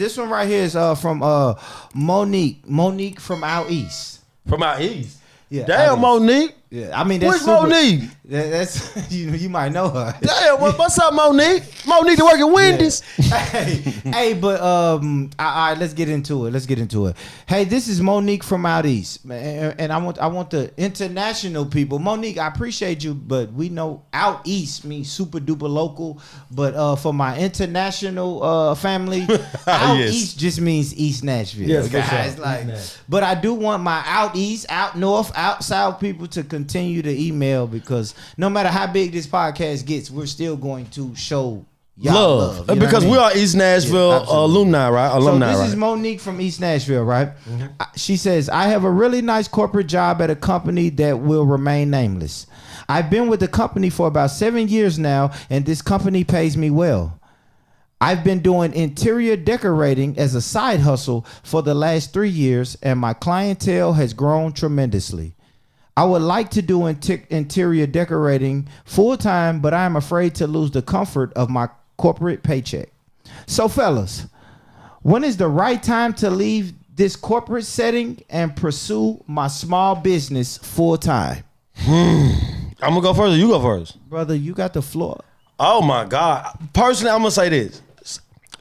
This one right here is from Monique. Monique from out east. From out east. Yeah. Damn, Monique. Yeah, I mean that's Which Monique? That's you might know her. Damn, what's up, Monique? Monique to work at Wendy's. Yeah. hey, but all right, let's get into it. Hey, this is Monique from out east, and I want the international people. Monique, I appreciate you, but we know out east means super duper local. But for my international family, out east just means East Nashville. Yes, guys. But I do want my out east, out north, out south people to continue to email, because no matter how big this podcast gets, we're still going to show y'all love. Because we are East Nashville alumni, right? So this is Monique from East Nashville, right? Mm-hmm. She says, I have a really nice corporate job at a company that will remain nameless. I've been with the company for about 7 years now, and this company pays me well. I've been doing interior decorating as a side hustle for the last 3 years, and my clientele has grown tremendously. I would like to do interior decorating full time, but I am afraid to lose the comfort of my corporate paycheck. So fellas, when is the right time to leave this corporate setting and pursue my small business full time? I'm gonna go first or you go first? Brother, you got the floor. Oh my God. Personally, I'm gonna say this.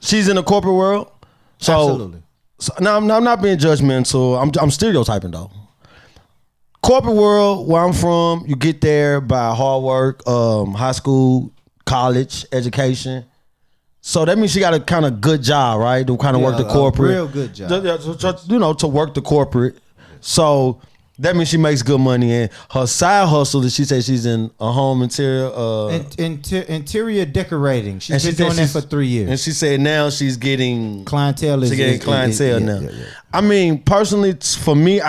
She's in the corporate world. Absolutely. So now I'm not being judgmental. I'm stereotyping though. Corporate world, where I'm from, you get there by hard work, high school, college, education. So that means she got a kind of good job, right? To kind of work the corporate. Real good job. To work the corporate. So that means she makes good money. And her side hustle is she says she's in a home interior. Interior decorating. She's been doing that for 3 years. And she said now she's getting clientele. She's getting clientele now. Yeah. I mean, personally, for me,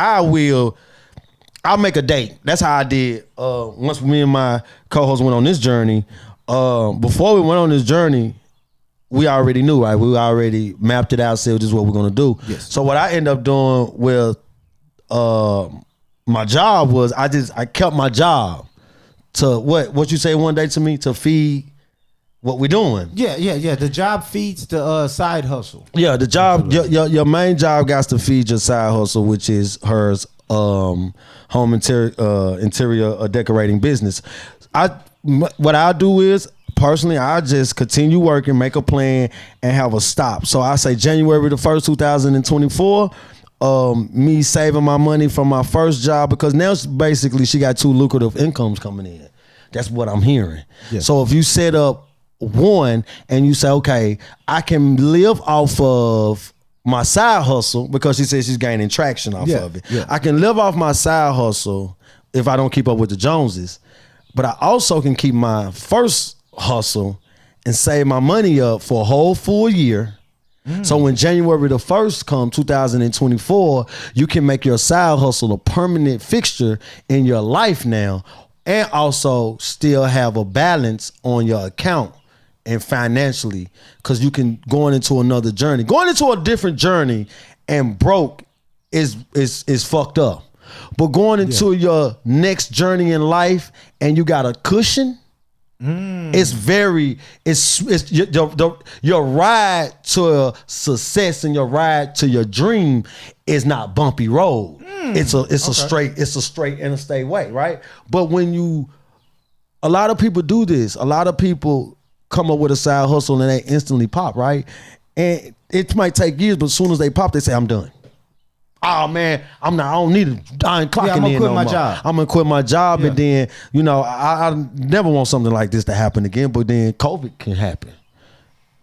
I'll make a date. That's how I did. Once me and my co-host went on this journey, before we went on this journey, we already knew, right? We already mapped it out, said this is what we're gonna do. Yes. So what I ended up doing with my job was I kept my job to what you say one day to me, to feed what we're doing. Yeah. The job feeds the side hustle. Yeah, the job, your main job got to feed your side hustle, which is hers. Home interior decorating business. What I do is personally I just continue working, make a plan, and have a stop. So I say January the 1st, 2024. Me saving my money from my first job, because now basically she got 2 lucrative incomes coming in. That's what I'm hearing. Yeah. So if you set up one and you say, okay, I can live off of my side hustle, because she says she's gaining traction off of it. Yeah. I can live off my side hustle if I don't keep up with the Joneses, but I also can keep my first hustle and save my money up for a whole full year. So when January the 1st comes, 2024, you can make your side hustle a permanent fixture in your life now, and also still have a balance on your account and financially, because you can going into another journey. Going into a different journey and broke is fucked up. But going into your next journey in life and you got a cushion, it's your ride to success and your ride to your dream is not bumpy road. It's a straight interstate way, right? But a lot of people do this. A lot of people come up with a side hustle and they instantly pop, right? And it might take years, but as soon as they pop, they say, I'm done. Oh man, I don't need it. I ain't clocking in no more. I'm gonna quit my job. And then, I never want something like this to happen again, but then COVID can happen.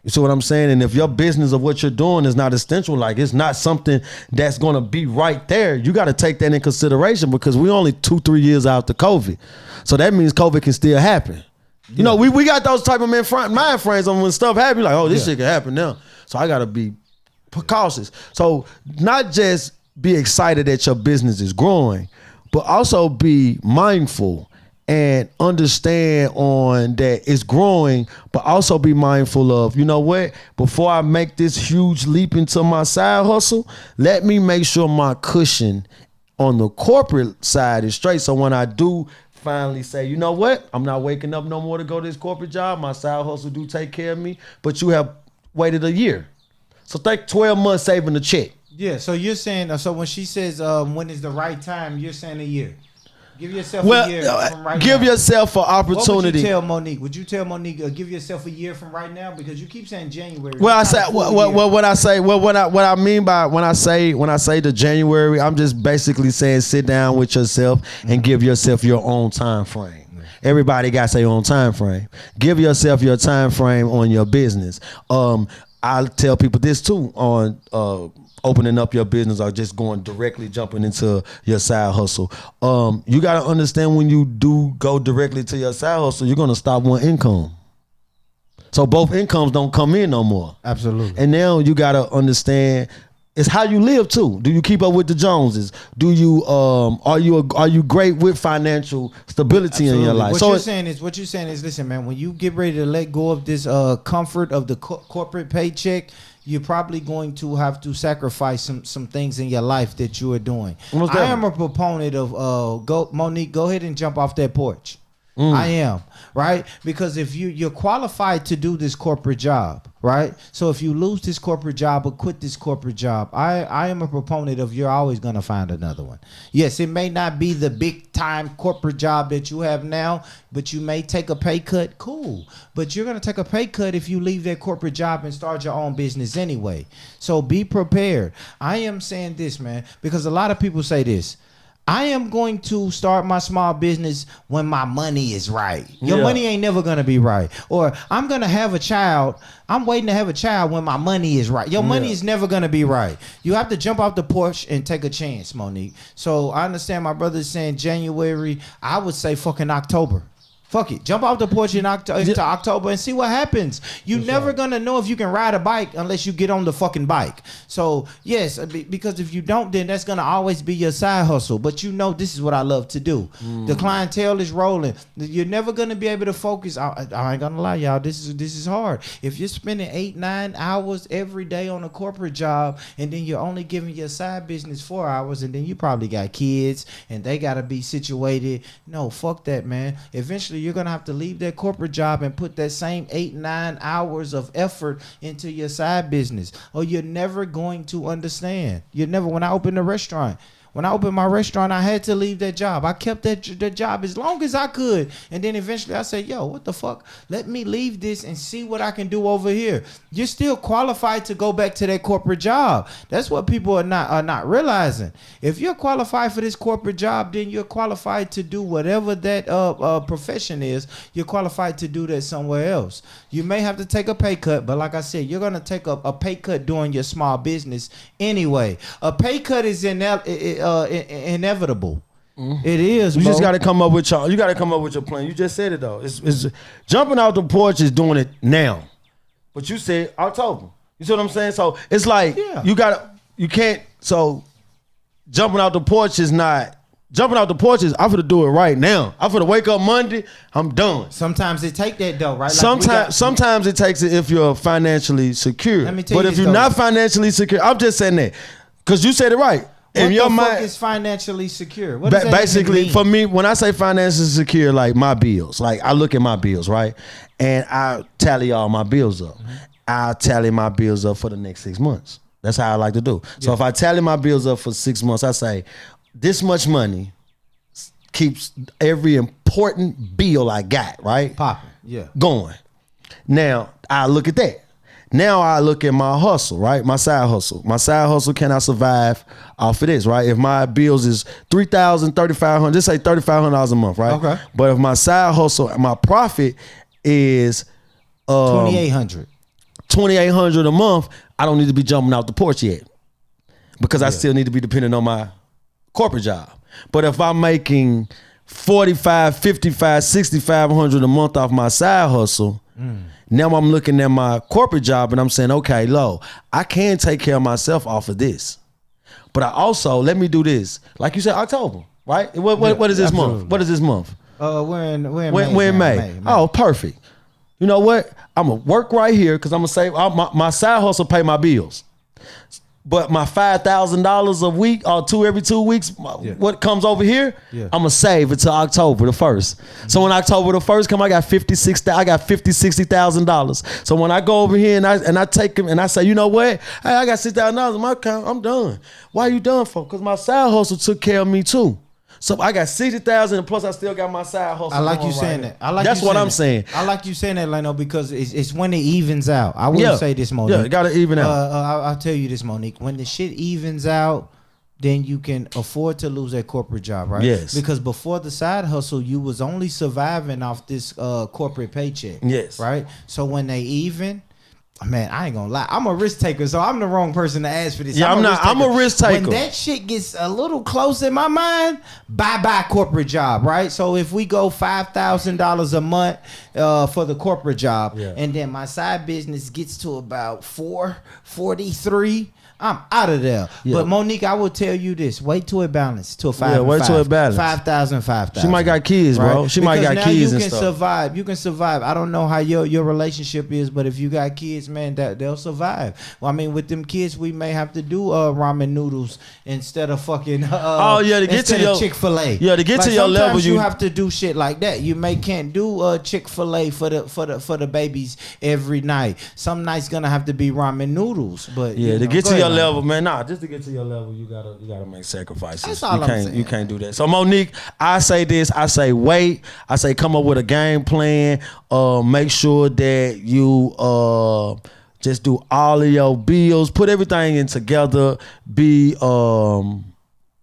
You see what I'm saying? And if your business of what you're doing is not essential, like it's not something that's gonna be right there, you gotta take that in consideration, because we only 2-3 years out to COVID. So that means COVID can still happen. You know, we got those type of mind frames on when stuff happens, like, oh, this shit can happen now. So I got to be cautious. So not just be excited that your business is growing, but also be mindful and understand on that it's growing, but also be mindful of, you know what, before I make this huge leap into my side hustle, let me make sure my cushion on the corporate side is straight. So when I do finally say, you know what, I'm not waking up no more to go to this corporate job, my side hustle do take care of me, but you have waited a year. So take 12 months saving the check. Yeah, so you're saying, so when she says when is the right time, you're saying a year. Give yourself Well, a year from right give now. yourself an What would opportunity. you tell Monique? Would you tell Monique, give yourself a year from right now? Because you keep saying January. Well, I It's say not a full year. what I mean by when I say the January, I'm just basically saying sit down with yourself and give yourself your own time frame. Everybody got their own time frame. Give yourself your time frame on your business. I tell people this too on opening up your business or just jumping into your side hustle. You got to understand when you do go directly to your side hustle, you're going to stop one income. So both incomes don't come in no more. Absolutely. And now you got to understand it's how you live too. Do you keep up with the Joneses? Do you are you great with financial stability Absolutely. in your life? What you're saying is, listen, man, when you get ready to let go of this comfort of the corporate paycheck, you're probably going to have to sacrifice some things in your life that you are doing. I am a proponent of Monique, go ahead and jump off that porch. I am, right? Because if you're qualified to do this corporate job, right? So if you lose this corporate job or quit this corporate job, I am a proponent of you're always going to find another one. Yes, it may not be the big time corporate job that you have now, but you may take a pay cut. Cool. But you're going to take a pay cut if you leave that corporate job and start your own business anyway. So be prepared. I am saying this, man, because a lot of people say this. I am going to start my small business when my money is right. Your money ain't never going to be right. Or I'm going to have a child. I'm waiting to have a child when my money is right. Your money is never going to be right. You have to jump off the porch and take a chance, Monique. So I understand my brother's saying January. I would say fucking October. Fuck it. Jump off the porch into October and see what happens. You're never going to know if you can ride a bike unless you get on the fucking bike. So, yes, because if you don't, then that's going to always be your side hustle. But you know this is what I love to do. The clientele is rolling. You're never going to be able to focus. I ain't going to lie, y'all. This is hard. If you're spending 8-9 hours every day on a corporate job and then you're only giving your side business 4 hours and then you probably got kids and they got to be situated. No, fuck that, man. Eventually, you're going to have to leave that corporate job and put that same 8-9 hours of effort into your side business, or you're never going to understand. When I opened a restaurant, When I opened my restaurant, I had to leave that job. I kept that job as long as I could. And then eventually I said, yo, what the fuck? Let me leave this and see what I can do over here. You're still qualified to go back to that corporate job. That's what people are not realizing. If you're qualified for this corporate job, then you're qualified to do whatever that profession is. You're qualified to do that somewhere else. You may have to take a pay cut, but like I said, you're going to take a pay cut doing your small business anyway. A pay cut is inevitable. Mm-hmm. It is. You just got to come up with your. You got to come up with your plan. You just said it though. It's jumping out the porch is doing it now, but you said October. You see what I'm saying? So it's like you can't. So jumping out the porch is not. Jumping out the porch is I'm gonna do it right now. I'm gonna wake up Monday. I'm done. Sometimes it take that though, right? Sometimes it takes it if you're financially secure. Let me tell but you if you're not financially secure, I'm just saying that because you said it right. What the fuck is financially secure? What does that basically mean? For me, when I say financially secure, like my bills, like I look at my bills, right, and I tally all my bills up. Mm-hmm. I tally my bills up for the next 6 months. That's how I like to do. So if I tally my bills up for 6 months, I say this much money keeps every important bill I got, right? Popping, going. Now I look at that. Now I look at my hustle, right? My side hustle. My side hustle, can I survive off of this, right? If my bills is $3,000, $3,500, just say $3,500 a month, right? Okay. But if my side hustle, my profit is $2,800 a month, I don't need to be jumping out the porch yet because I still need to be dependent on my corporate job. But if I'm making $4,500, $5,500, $6,500 a month off my side hustle, now I'm looking at my corporate job and I'm saying, okay, I can take care of myself off of this. But I also, let me do this. Like you said, October, right? What is this month? What is this month? We're in May. Oh, perfect. You know what? I'm going to work right here because I'm going to save my side hustle, pay my bills. But my $5,000 a week or every 2 weeks, what comes over here, I'm gonna save until October the 1st. So when October the 1st come, I got $60,000. So when I go over here and I take him and I say, you know what? Hey, I got $6,000 in my account. I'm done. Why you done for? Because my side hustle took care of me too. So I got $60,000 and plus I still got my side hustle. I like you saying that. I like that's what I'm saying. I like you saying that, Leno, because it's when it evens out. I will say this, Monique. Yeah, it gotta even out. I'll tell you this, Monique. When the shit evens out, then you can afford to lose that corporate job, right? Yes. Because before the side hustle, you was only surviving off this corporate paycheck. Yes. Right? So when they even, man, I ain't gonna lie. I'm a risk taker, so I'm the wrong person to ask for this. Yeah, I'm a risk taker. When that shit gets a little close in my mind, bye corporate job, right? So if we go $5,000 a month for the corporate job, and then my side business gets to about 443. I'm out of there. Yeah. But Monique, I will tell you this: wait till it balance to a 5. Yeah, wait till it balance. 5,000. She might got kids, right? Bro. She might got kids and stuff. You can survive. You can survive. I don't know how your relationship is, but if you got kids, man, that they'll survive. Well, I mean, with them kids, we may have to do ramen noodles instead of fucking. To get to your Chick-fil-A. Yeah, to get to your level, you have to do shit like that. You can't do Chick-fil-A for the babies every night. Some nights gonna have to be ramen noodles, but to get to your level, man. Just to get to your level, you gotta make sacrifices. That's all I'm saying. You can't do that. So Monique, I say this. I say wait. I say come up with a game plan. Make sure that you just do all of your bills. Put everything in together. Be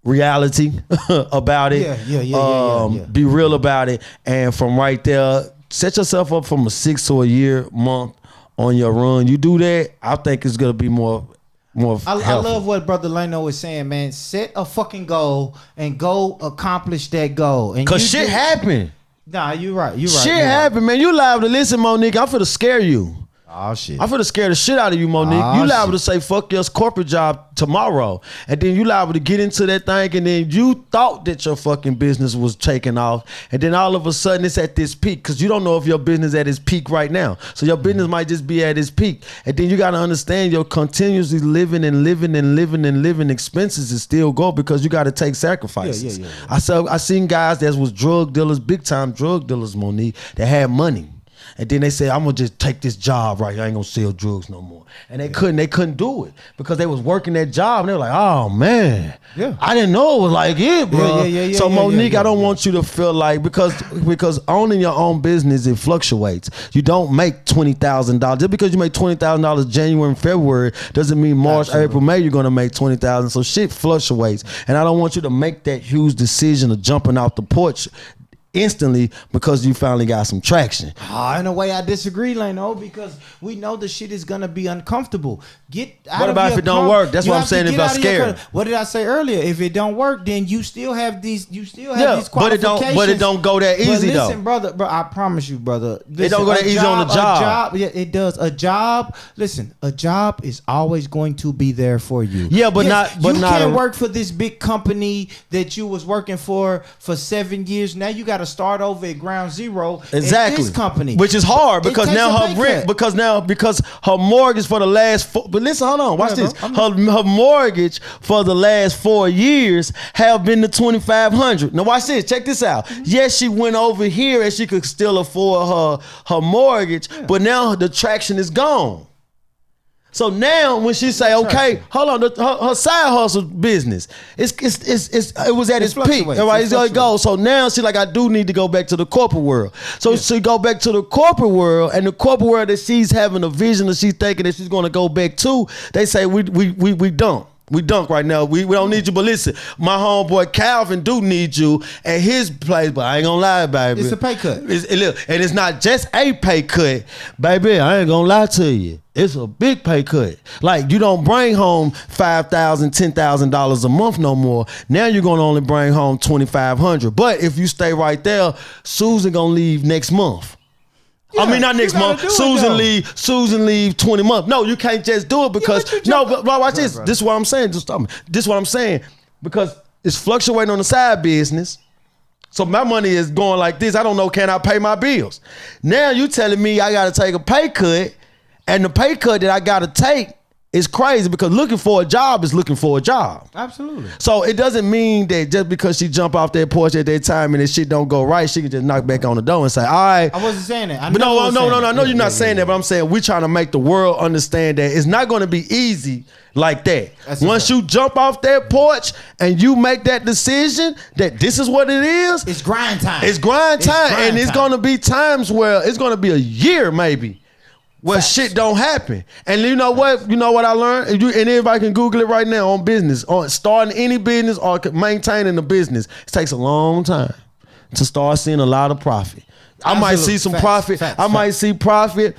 reality about it. Yeah. Be real about it. And from right there, set yourself up from a 6 to a year month on your run. You do that, I think it's gonna be more. I love what Brother Leno was saying, man. Set a fucking goal and go accomplish that goal. Cause shit happen. Nah, you're right. Shit happen, man. You liable to listen, Monique. I'm finna scare you. Oh shit! I'm finna scare the shit out of you, Monique. You liable to say fuck your corporate job tomorrow, and then you liable to get into that thing, and then you thought that your fucking business was taking off, and then all of a sudden it's at this peak because you don't know if your business at its peak right now. So your business might just be at its peak, and then you gotta understand your continuously living expenses is still go because you gotta take sacrifices. Yeah. I seen guys that was drug dealers, big time drug dealers, Monique, that had money. And then they said, I'm gonna just take this job right here. I ain't gonna sell drugs no more. And they couldn't do it because they was working that job and they were like, oh man, I didn't know it was like it, bro. So Monique, I don't want you to feel like because owning your own business, it fluctuates. You don't make $20,000. Just because you make $20,000 January and February doesn't mean March, April, May you're gonna make $20,000. So shit fluctuates. And I don't want you to make that huge decision of jumping out the porch instantly because you finally got some traction. In a way, I disagree, Leno, because we know the shit is gonna be uncomfortable. What about if it don't work? That's what I'm saying. If I'm scared. What did I say earlier? If it don't work, then you still have these. These qualifications. But it don't go that easy though. Listen, brother, I promise you, brother. Listen, it don't go that easy on the job. It does. A job. Listen, a job is always going to be there for you. Yeah, but you can't work for this big company that you was working for 7 years. Now you got to start over at ground zero. Exactly. At this company, which is hard because now her rent, because her mortgage for the last but listen, hold on, watch this. Her mortgage for the last 4 years have been the $2,500. Now watch this. Check this out. Yes, she went over here and she could still afford her mortgage, but now the traction is gone. So now when she say, okay, hold on, her side hustle business, it was at its peak. Right, it goes. So now she like, I do need to go back to the corporate world. So she go back to the corporate world, and the corporate world that she's having a vision that she's thinking that she's going to go back to, they say we don't. We dunk right now. We don't need you, but listen, my homeboy Calvin do need you at his place, but I ain't gonna lie, baby. It's a pay cut. And it's not just a pay cut, baby. I ain't gonna lie to you. It's a big pay cut. Like, you don't bring home $5,000, $10,000 a month no more. Now you're gonna only bring home $2,500. But if you stay right there, Susan gonna leave next month. Yeah, I mean, not next month. Susan leave 20 months. No, you can't just do it because but watch this. This is what I'm saying. Just stop me. This is what I'm saying because it's fluctuating on the side business. So my money is going like this. I don't know, can I pay my bills? Now you telling me I got to take a pay cut, and the pay cut that I got to take It's crazy because looking for a job is looking for a job. Absolutely. So it doesn't mean that just because she jump off that porch at that time and the shit don't go right, she can just knock back on the door and say, all right. I wasn't saying that. But no, I know you're not saying that, but I'm saying we're trying to make the world understand that it's not going to be easy like that. Once you jump off that porch and you make that decision that this is what it is. It's grind time. It's grind time. And it's going to be times where it's going to be a year maybe. Well, shit don't happen. And you know what? You know what I learned? And everybody can Google it right now on business. On starting any business or maintaining a business. It takes a long time to start seeing a lot of profit. I might see some profit. I might see profit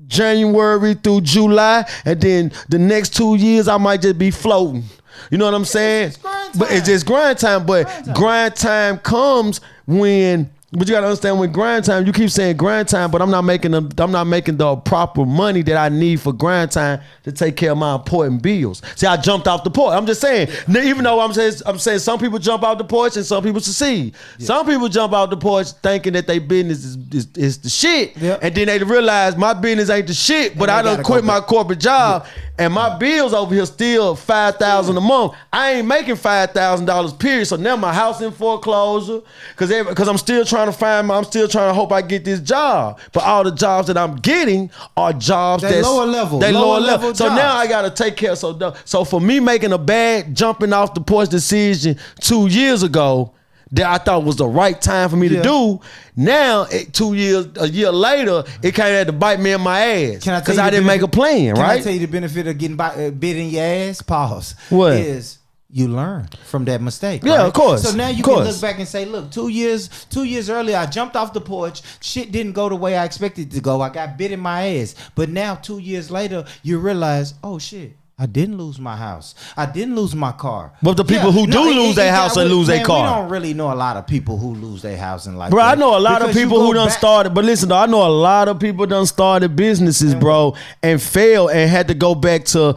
January through July. And then the next 2 years, I might just be floating. You know what I'm saying? But it's just grind time. But grind time comes when... But you gotta understand when grind time, you keep saying grind time, but I'm not making the proper money that I need for grind time to take care of my important bills. See, I jumped off the porch. I'm just saying, even though I'm saying some people jump off the porch and some people succeed. Yeah. Some people jump off the porch thinking that their business is the shit, and then they realize my business ain't the shit, but I done quit my corporate job. And my bills over here still $5,000 a month. I ain't making $5,000 period. So now my house in foreclosure because I'm still trying to hope I get this job. But all the jobs that I'm getting are jobs that's lower level. They lower level. So jobs. now I gotta take care. So for me making a bad jumping off the porch decision 2 years ago, that I thought was the right time for me to do. Now, a year later, it kind of had to bite me in my ass because I didn't make a plan, right? Can I tell you the benefit of getting bit in your ass? Pause. What? Is you learn from that mistake. Yeah, right? of course. So now you can look back and say, look, 2 years earlier, I jumped off the porch. Shit didn't go the way I expected it to go. I got bit in my ass. But now 2 years later, you realize, oh shit, I didn't lose my house. I didn't lose my car. But the people who do lose their house and lose their car. We don't really know a lot of people who lose their house and like bro, that. I know a lot of people who done started, but listen, though, I know a lot of people done started businesses, bro, and failed and had to go back to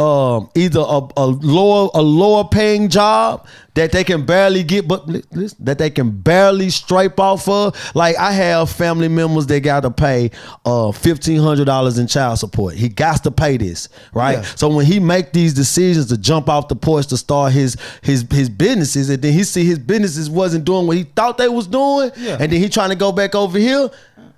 either a lower paying job that they can barely get, but that they can barely stripe off of. Like I have family members that got to pay $1,500 in child support. He got to pay this, right? Yeah. So when he make these decisions to jump off the porch to start his businesses, and then he see his businesses wasn't doing what he thought they was doing, and then he trying to go back over here.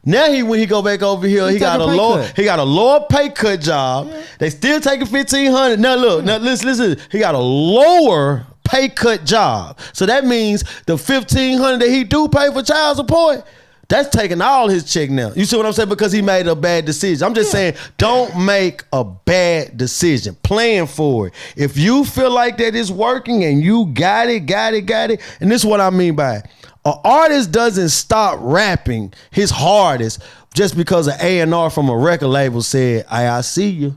Now when he go back over here, he got a lower pay cut job. Yeah. They still taking $1,500. Now look, now listen. He got a lower pay cut job. So that means the $1,500 that he do pay for child support, that's taking all his check now. You see what I'm saying? Because he made a bad decision. I'm just saying, don't make a bad decision. Plan for it. If you feel like that is working and you got it. And this is what I mean by it. An artist doesn't stop rapping his hardest just because an A&R from a record label said, I see you.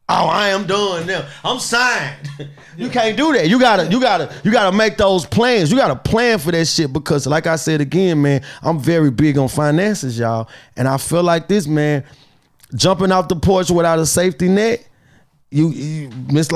Oh, I am done now. I'm signed. You can't do that. You gotta make those plans. You gotta plan for that shit because, like I said again, man, I'm very big on finances, y'all. And I feel like this, man, jumping off the porch without a safety net. Like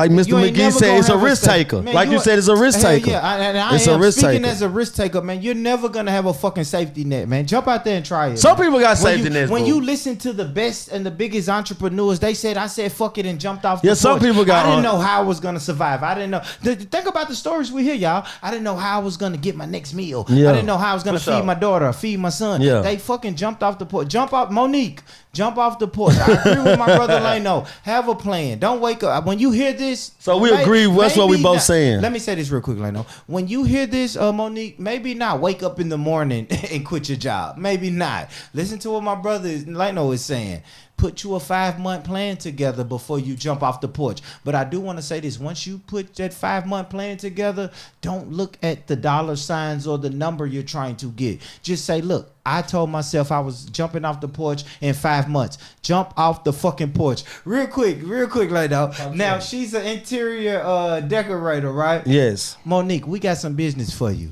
Mr. McGee said, it's a risk taker. Man, like you said, it's a risk taker. Yeah, it's a risk taker. Speaking as a risk taker, man, you're never gonna have a fucking safety net, man. Jump out there and try it. Some people got safety nets. When you listen to the best and the biggest entrepreneurs, I said fuck it and jumped off the porch. Some people got. I didn't know how I was gonna survive. I didn't know. Think about the stories we hear, y'all. I didn't know how I was gonna get my next meal. Yeah. I didn't know how I was gonna feed my daughter, feed my son. Yeah. They fucking jumped off the porch. Jump off, Monique. Jump off the porch. I agree with my brother Lano. Have a plan. Don't wake up. When you hear this. So we agree. That's what we both saying. Let me say this real quick, Lano. When you hear this, Monique, maybe not wake up in the morning and quit your job. Maybe not. Listen to what my brother Lano is saying. Put you a 5-month plan together before you jump off the porch. But I do want to say this. Once you put that 5-month plan together, don't look at the dollar signs or the number you're trying to get. Just say, look, I told myself I was jumping off the porch in 5 months. Jump off the fucking porch. Real quick, like that. Okay. Now, she's an interior decorator, right? Yes. Monique, we got some business for you.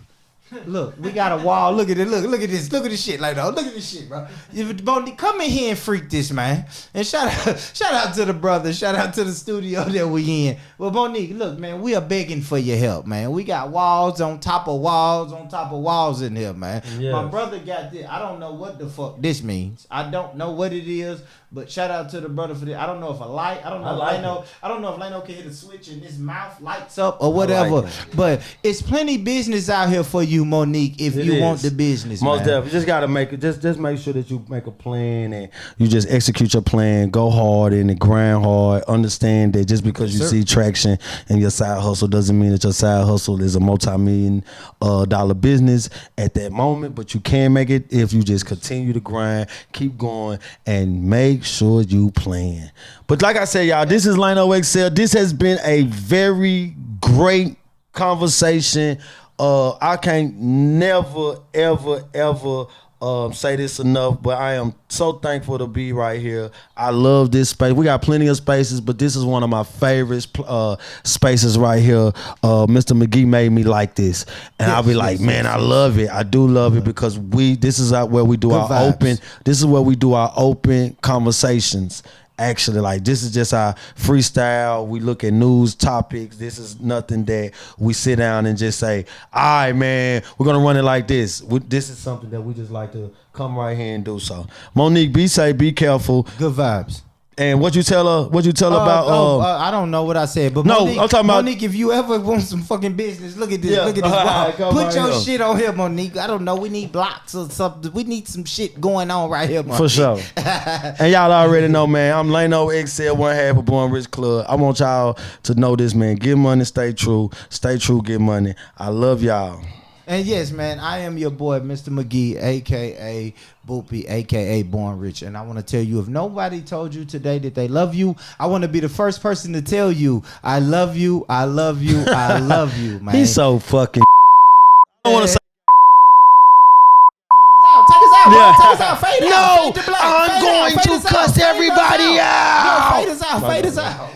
Look, we got a wall. Look at it. Look at this. Look at this shit, like Look at this shit, bro. Monique, come in here and freak this, man. And shout out to the brother. Shout out to the studio that we in. Well, Monique, look, man, we are begging for your help, man. We got walls on top of walls on top of walls in here, man. Yes. My brother got this. I don't know what the fuck this means. I don't know what it is, but shout out to the brother for this. I don't know if a light. I don't know if Leno can hit a switch and his mouth lights up or whatever. Like but it's plenty business out here for you, Monique, if you want the business. Most definitely. Just gotta make it. Just make sure that you make a plan and you just execute your plan. Go hard and grind hard. Understand that just because you see traction in your side hustle doesn't mean that your side hustle is a multi-million dollar business at that moment. But you can make it if you just continue to grind, keep going, and make sure you plan. But like I said, y'all, this is Lino XL. This has been a very great conversation. I can't never, ever say this enough, but I am so thankful to be right here. I love this space. We got plenty of spaces, but this is one of my favorite spaces right here. Mr. McGee made me like this, and I'll be like, man, I love it. I do love it because this is where we do This is where we do our open conversations. Actually, like, this is just our freestyle. We look at news topics. This is nothing that we sit down and just say, all right, man, we're going to run it like this. This is something that we just like to come right here and do. So, Monique, be safe, be careful. Good vibes. And what you tell her about? I don't know what I said, but no, Monique, I'm talking about Monique. If you ever want some fucking business, look at this. Look at this. Wow. Put your shit on here, Monique. I don't know. We need blocks or something. We need some shit going on right here, Monique. For sure. And y'all already know, man. I'm Lano XL, one half of Born Rich Club. I want y'all to know this, man. Get money, stay true. Stay true, get money. I love y'all. And yes, man, I am your boy, Mr. McGee, a.k.a. Boopy, a.k.a. Born Rich. And I want to tell you, if nobody told you today that they love you, I want to be the first person to tell you, I love you, I love you, I love you, man. He's so fucking I don't want to say Take us out. Fade out. No, I'm going to cuss everybody out. Fade us out.